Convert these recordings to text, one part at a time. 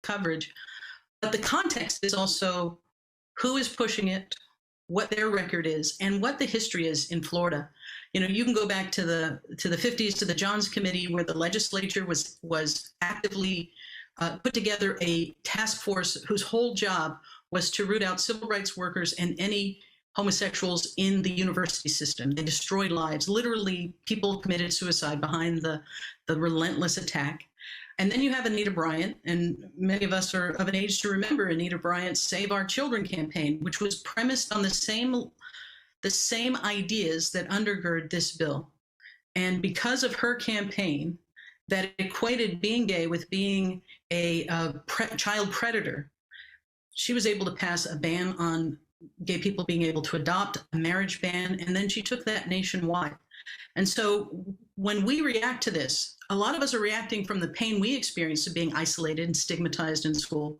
coverage. But the context is also who is pushing it, what their record is, and what the history is in Florida. You know, you can go back to the 50s, to the Johns Committee, where the legislature was actively put together a task force whose whole job was to root out civil rights workers and any homosexuals in the university system. They destroyed lives. Literally, people committed suicide behind the relentless attack. And then you have Anita Bryant, and many of us are of an age to remember Anita Bryant's Save Our Children campaign, which was premised on the same ideas that undergird this bill. And because of her campaign, that equated being gay with being a child predator, she was able to pass a ban on gay people being able to adopt, a marriage ban, and then she took that nationwide. And so when we react to this, a lot of us are reacting from the pain we experienced of being isolated and stigmatized in school.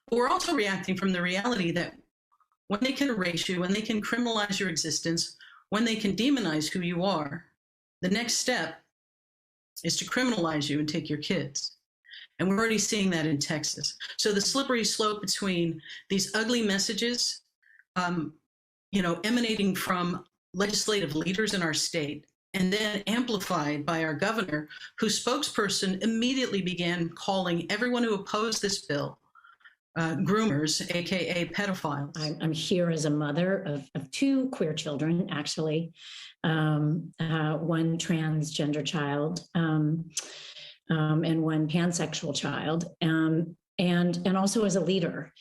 But we're also reacting from the reality that when they can erase you, when they can criminalize your existence, when they can demonize who you are, the next step is to criminalize you and take your kids. And we're already seeing that in Texas. So the slippery slope between these ugly messages, emanating from legislative leaders in our state, and then amplified by our governor, whose spokesperson immediately began calling everyone who opposed this bill groomers, AKA pedophiles. I'm here as a mother of two queer children, actually, one transgender child and one pansexual child, and also as a leader.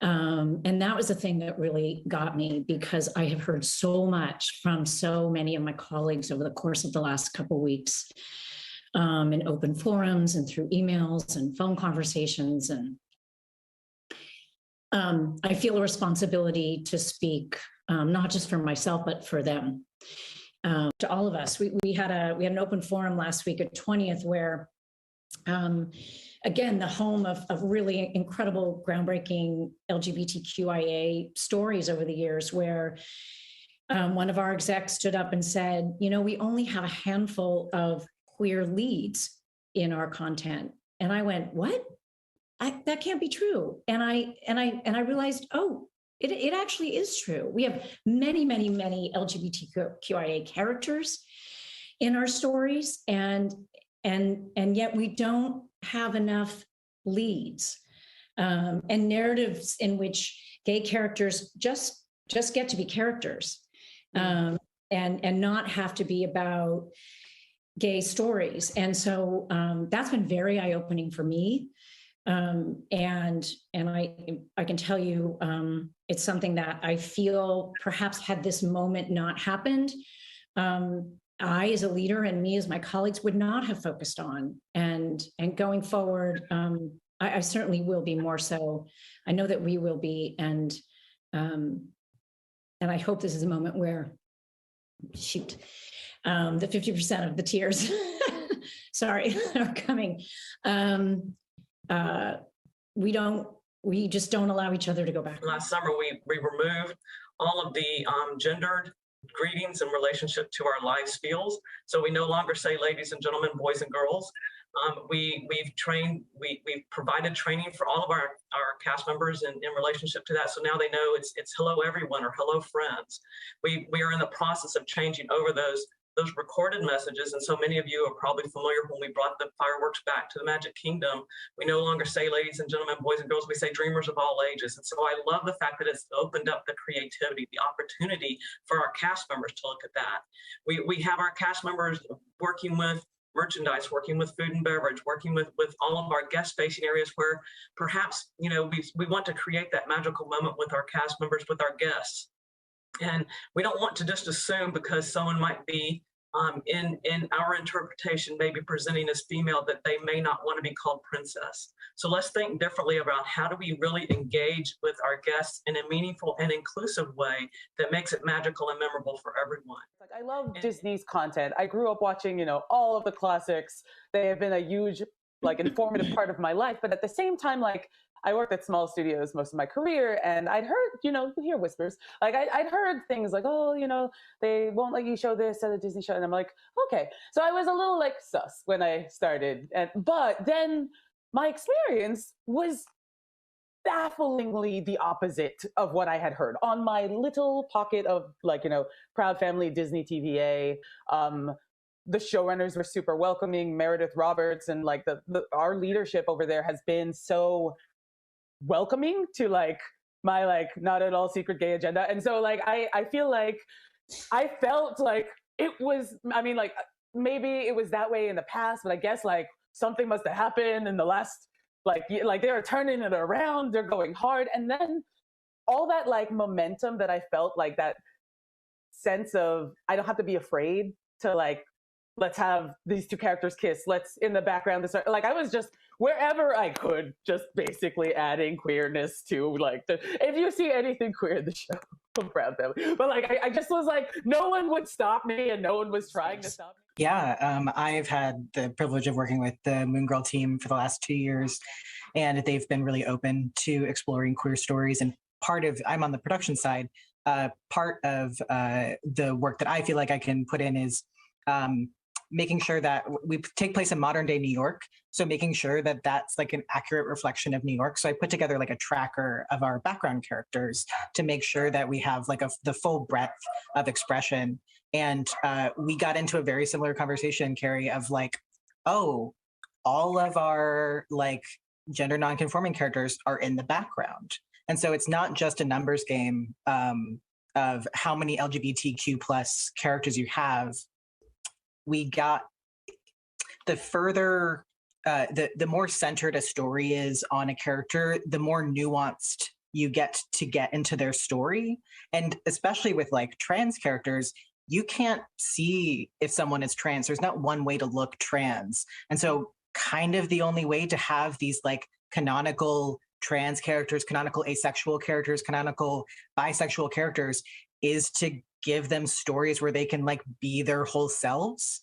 And that was the thing that really got me, because I have heard so much from so many of my colleagues over the course of the last couple of weeks in open forums and through emails and phone conversations. And I feel a responsibility to speak, not just for myself, but for them, to all of us. We had an open forum last week at 20th where, again, the home of really incredible, groundbreaking LGBTQIA stories over the years, where one of our execs stood up and said, we only have a handful of queer leads in our content. And I went, what? That can't be true. And I realized, it actually is true. We have many, many, many LGBTQIA characters in our stories, and yet we don't have enough leads and narratives in which gay characters just get to be characters, and not have to be about gay stories. And so that's been very eye-opening for me. And I can tell you, it's something that I feel perhaps had this moment not happened, I, as a leader, and me as my colleagues, would not have focused on. And going forward, I certainly will be more so. I know that we will be, and I hope this is a moment where, the 50% of the tears, sorry, are coming. We just don't allow each other to go back. Last summer, we removed all of the gendered greetings in relationship to our live spiels. So we no longer say ladies and gentlemen, boys and girls. We've provided training for all of our cast members in relationship to that. So now they know it's hello everyone or hello friends. We are in the process of changing over those recorded messages. And so many of you are probably familiar when we brought the fireworks back to the Magic Kingdom. We no longer say ladies and gentlemen, boys and girls, we say dreamers of all ages. And so I love the fact that it's opened up the creativity, the opportunity for our cast members to look at that. We have our cast members working with merchandise, working with food and beverage, working with all of our guest facing areas where perhaps, we want to create that magical moment with our cast members, with our guests. And we don't want to just assume because someone might be in our interpretation, maybe presenting as female, that they may not want to be called princess. So let's think differently about how do we really engage with our guests in a meaningful and inclusive way that makes it magical and memorable for everyone. Like, I love Disney's content. I grew up watching, all of the classics. They have been a huge, informative part of my life. But at the same time, I worked at small studios most of my career, and I'd heard, you hear whispers. I'd heard things like, they won't let you show this at a Disney show. And I'm like, okay. So I was a little sus when I started. But then my experience was bafflingly the opposite of what I had heard on my little pocket of like, Proud Family Disney TVA. The showrunners were super welcoming. Meredith Roberts and like our leadership over there has been so welcoming to like my like not at all secret gay agenda. And so like I feel like I felt like it was, I mean, like maybe it was that way in the past, but I guess like something must have happened in the last like they're turning it around, they're going hard. And then all that like momentum that I felt, like that sense of I don't have to be afraid to like, let's have these two characters kiss, let's in the background like I was just wherever I could just basically adding queerness to like if you see anything queer in the show, I'm proud of them. But like I just was like, no one would stop me and no one was trying to stop me. Yeah, I've had the privilege of working with the Moon Girl team for the last 2 years, and they've been really open to exploring queer stories. And I'm on the production side. Part of the work that I feel like I can put in is making sure that we take place in modern day New York. So making sure that that's like an accurate reflection of New York. So I put together like a tracker of our background characters to make sure that we have like the full breadth of expression. And we got into a very similar conversation, Carrie, of like, oh, all of our like gender nonconforming characters are in the background. And so it's not just a numbers game of how many LGBTQ plus characters you have. We got the further, the more centered a story is on a character, the more nuanced you get into their story. And especially with like trans characters, you can't see if someone is trans. There's not one way to look trans. And so kind of the only way to have these like canonical trans characters, canonical asexual characters, canonical bisexual characters is to give them stories where they can like be their whole selves.